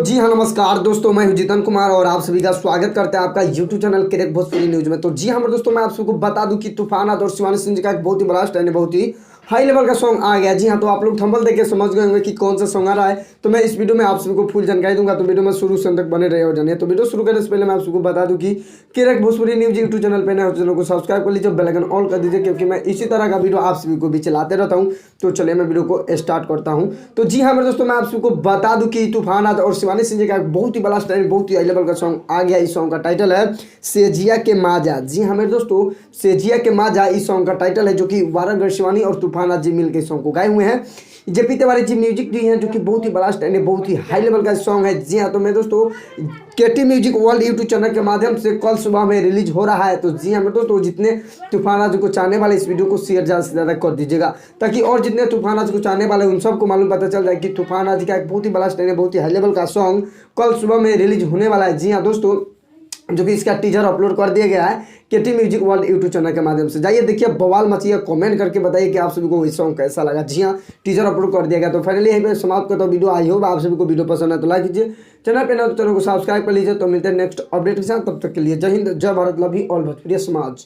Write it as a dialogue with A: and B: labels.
A: जी हाँ, नमस्कार दोस्तों, मैं हूं जितन कुमार और आप सभी का स्वागत करते हैं आपका YouTube channel crack Bhojpuri news में। तो जी हाँ दोस्तों, मैं आप सबको बता दूं कि तूफान और शिवानी सिंह जी का एक बहुत ही बड़ा स्टैंड, बहुत ही हाई लेवल का सॉन्ग आ गया। जी हाँ, तो आप लोग थंबनेल देख के समझ गए होंगे कि कौन सा सॉन्ग आ रहा है। तो मैं इस वीडियो में आप सभी को फुल जानकारी दूंगा, तो वीडियो में शुरू से अंत तक बने रहे हो जानिए। तो वीडियो शुरू करने से पहले मैं आप सबको बता दूं कि crack Bhojpuri news YouTube channel पर नए चैनल को सब्सक्राइब कर लीजिए, बेल आइकन ऑल कर दीजिए, क्योंकि मैं इसी तरह का वीडियो आप सभी को भी चलाते रहता हूँ। तो चलिए मैं वीडियो को स्टार्ट करता हूँ। तो जी हाँ मेरे दोस्तों, मैं आप सबको बता दूं कि तूफान और शिवानी सिंह जी का एक बहुत ही बड़ा स्टाइल, बहुत ही हाई लेवल का सॉन्ग आ गया। इस सॉन्ग का टाइटल है सेजिया के माजा। जी हाँ मेरे दोस्तों, सेजिया के माजा इस सॉन्ग का टाइटल है, जो कि वारंगल शिवानी और तूफान जी मिलकर इस सॉन्ग को गाए हुए हैं। जेपी तिवारी जी म्यूजिक दी हैं, जो कि बहुत ही बड़ा स्टैंड है, बहुत ही हाई लेवल का सॉन्ग है। जी हाँ, तो मेरे दोस्तों केटी म्यूजिक वर्ल्ड यूट्यूब चैनल के माध्यम से कल सुबह में रिलीज हो रहा है। तो जी हाँ मेरे दोस्तों, जितने तूफान जी को चाहने वाले इस वीडियो को शेयर ज़्यादा से ज़्यादा कर दीजिएगा, ताकि और जितने तूफान जी को चाहने वाले उन सबको मालूम पता चल जाए कि तूफान जी का एक बहुत ही बड़ा स्टैंड है, बहुत ही हाई लेवल का सॉन्ग कल सुबह में रिलीज होने वाला है। जी हाँ दोस्तों, जो कि इसका टीजर अपलोड कर दिया गया है केटी म्यूजिक वर्ल्ड यूट्यूब चैनल के माध्यम से। जाइए देखिए, बवाल मचिए, कमेंट करके बताइए कि आप सभी को इस सॉन्ग कैसा लगा। जी हाँ, टीजर अपलोड कर दिया गया। तो फाइनली यहीं पे समाप्त करता हूँ वीडियो। आई होप आप सभी को वीडियो पसंद है तो लाइक कीजिए, चैनल पे ना तो चैनल को सब्सक्राइब कर लीजिए। तो मिलते हैं नेक्स्ट अपडेट के साथ, तब तक के लिए जय हिंद, जय Bharat, love you all Bhojpuri समाज।